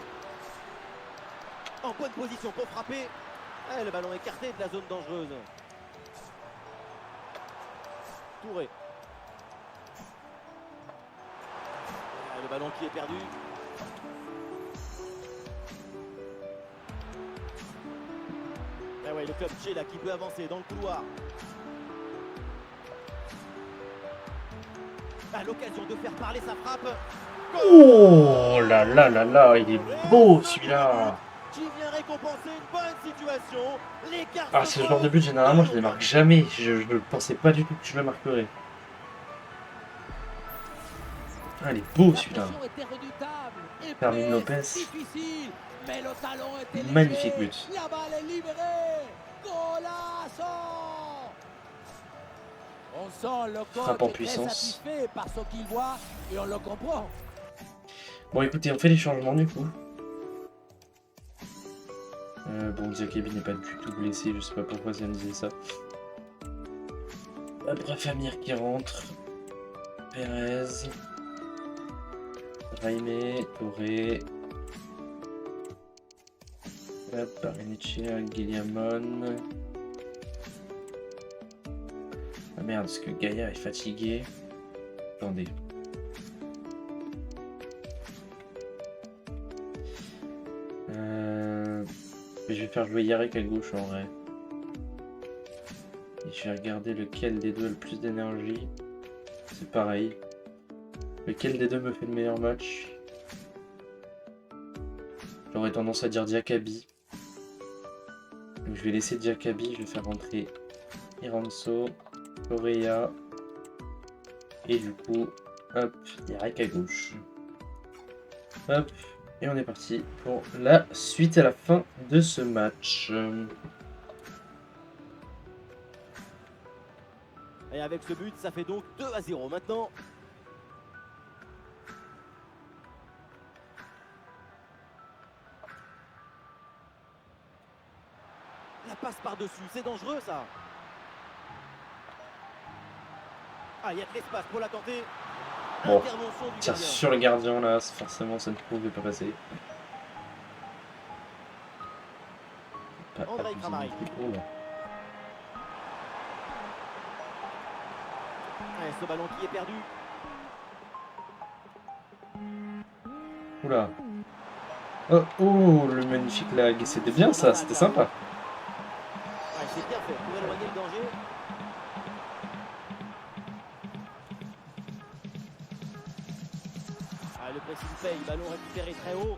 En bonne position pour frapper. Et le ballon écarté de la zone dangereuse. Touré. Le ballon qui est perdu. Ah ouais, le club Tché là qui peut avancer dans le couloir. À l'occasion de faire parler sa frappe. Oh là là là là, il est beau celui-là. Qui vient récompenser une bonne situation. L'écart. Ah, ce genre de but, généralement, je les marque jamais. Je ne pensais pas du tout que tu le marquerais. Ah, il est beau celui-là. Fermin Lopez. Magnifique but. La balle est libérée. Golazo. On sent le Frappe en coach très puissance. satisfait par ce qu'il voit et on le comprend. Bon, écoutez, on fait les changements du coup. Bon, Diakabi n'est pas du tout blessé, je sais pas pourquoi ça me disait ça. Bref, Amir qui rentre. Perez. Raimé, Touré. Hop, Barrenetxea, Guillamon. Ah merde, est-ce que Gaïa est fatigué? Attendez. Je vais faire jouer Yarek à gauche en vrai. Et je vais regarder lequel des deux a le plus d'énergie. C'est pareil. Lequel des deux me fait le meilleur match? J'aurais tendance à dire Diakabi. Donc je vais laisser Diakabi, je vais faire rentrer Iranso, Correa. Et du coup, hop, Yarek à gauche. Hop. Et on est parti pour la suite à la fin de ce match. Et avec ce but, ça fait donc 2-0 maintenant. La passe par-dessus, c'est dangereux ça. Ah, il y a de l'espace pour la tenter. Bon, Intervention du tire gardien. sur le gardien là, forcément ça ne pouvait pas passer. Pas Andrei abusé Kramaric. non plus. Oh. Ouais, ce ballon qui est perdu. Oula. Oh, oh, le magnifique lag. C'était bien ça, c'était sympa. Ouais, c'est bien fait pour éloigner le danger. Ah, le pressing paye, ballon récupéré très haut.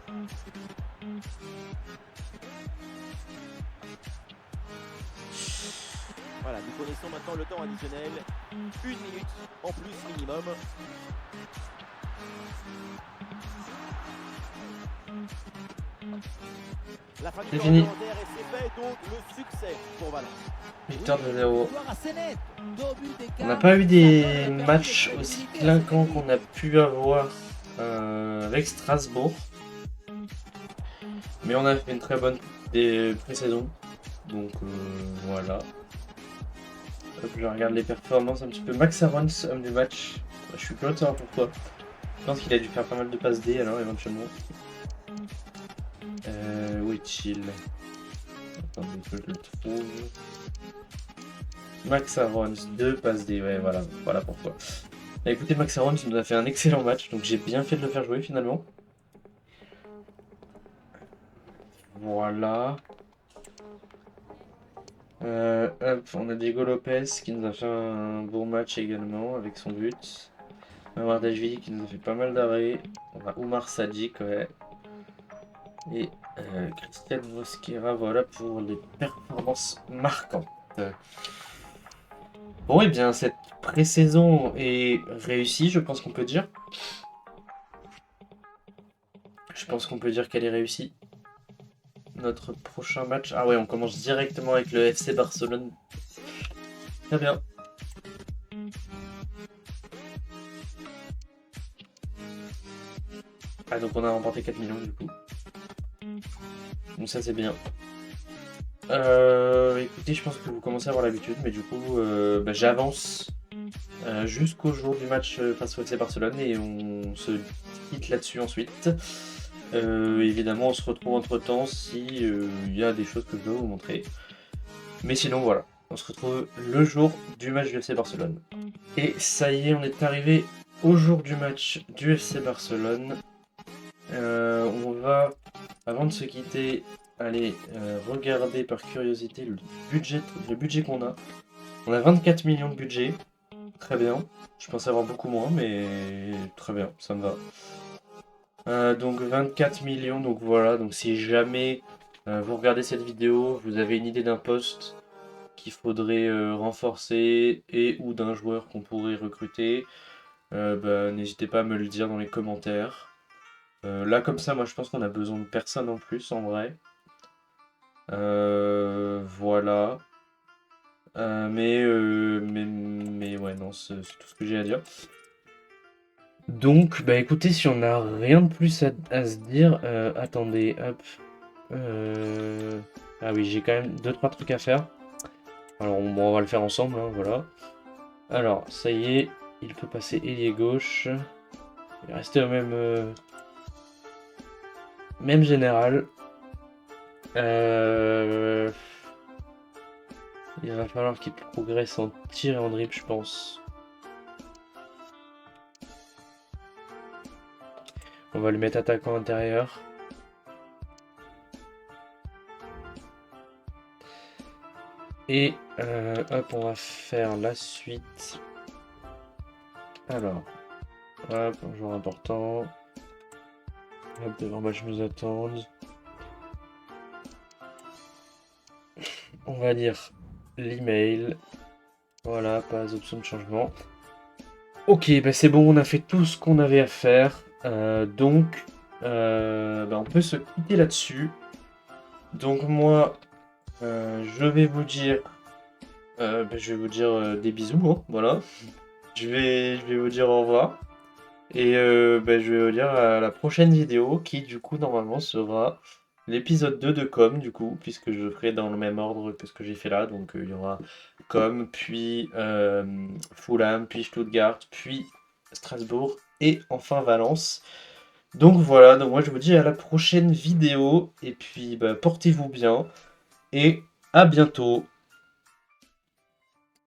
Voilà, nous connaissons maintenant le temps additionnel. 1 minute en plus minimum. La fin du C'est temps fini. réglementaire et c'est fait, donc le succès pour Valence. Victoire de 0. Victoire assez nette. 2 buts d'écart. On n'a pas eu Ça des donne le permis matchs de aussi crédibilité à clinquants cette qu'on a pu avoir avec Strasbourg. Mais on a fait une très bonne pré-saison. Donc voilà. Hop, je regarde les performances un petit peu. Max Arons, homme du match. Je suis curieux de savoir pourquoi. Je pense qu'il a dû faire pas mal de passes D alors éventuellement. Où est-il? Attendez que je le trouve. Max Arons, 2 passes D, ouais voilà pourquoi. Bah, écoutez, Max Arons nous a fait un excellent match, donc j'ai bien fait de le faire jouer finalement. Voilà. Hop, on a Diego Lopez qui nous a fait un bon match également avec son but. Mardashvili qui nous a fait pas mal d'arrêts. On a Oumar Sadiq, ouais. Et Christian Mosquera, voilà pour les performances marquantes. Bon, et bien, cette pré-saison est réussie, je pense qu'on peut dire. Je pense qu'on peut dire qu'elle est réussie. Notre prochain match... Ah ouais, on commence directement avec le FC Barcelone. Très bien. Ah, donc on a remporté 4 millions du coup. Donc ça c'est bien. Écoutez, je pense que vous commencez à avoir l'habitude, mais du coup, j'avance jusqu'au jour du match face au FC Barcelone et on se quitte là-dessus ensuite. Évidemment, on se retrouve entre-temps si il y a des choses que je veux vous montrer. Mais sinon, voilà, on se retrouve le jour du match du FC Barcelone. Et ça y est, on est arrivé au jour du match du FC Barcelone. On va, avant de se quitter, aller regarder par curiosité le budget qu'on a. On a 24 millions de budget. Très bien. Je pensais avoir beaucoup moins, mais très bien, ça me va. Donc 24 millions, donc voilà. Donc si jamais vous regardez cette vidéo, vous avez une idée d'un poste qu'il faudrait renforcer et ou d'un joueur qu'on pourrait recruter, n'hésitez pas à me le dire dans les commentaires. Là comme ça, moi je pense qu'on a besoin de personne en plus en vrai. Voilà. Mais ouais, non, c'est tout ce que j'ai à dire. Donc, bah écoutez, si on n'a rien de plus à se dire, attendez, hop. Ah oui, j'ai quand même 2-3 trucs à faire. Alors, on va le faire ensemble, hein, voilà. Alors, ça y est, il peut passer ailier gauche. Il est resté au même général. Il va falloir qu'il progresse en tir et en dribble, je pense. On va le mettre attaquant intérieur. Et hop, on va faire la suite. Alors, hop, un joueur important. Hop, devant match nous attendent. On va lire l'email. Voilà, pas d'option de changement. Ok, bah c'est bon, on a fait tout ce qu'on avait à faire. Donc, on peut se quitter là-dessus. Donc moi, je vais vous dire, des bisous, hein, voilà. Je vais vous dire au revoir. Et je vais vous dire à la prochaine vidéo qui du coup normalement sera l'épisode 2 de Com du coup, puisque je ferai dans le même ordre que ce que j'ai fait là. Donc il y aura Com, puis Fulham, puis Stuttgart, puis Strasbourg et enfin Valence. Donc voilà, donc moi je vous dis à la prochaine vidéo et puis portez-vous bien et à bientôt.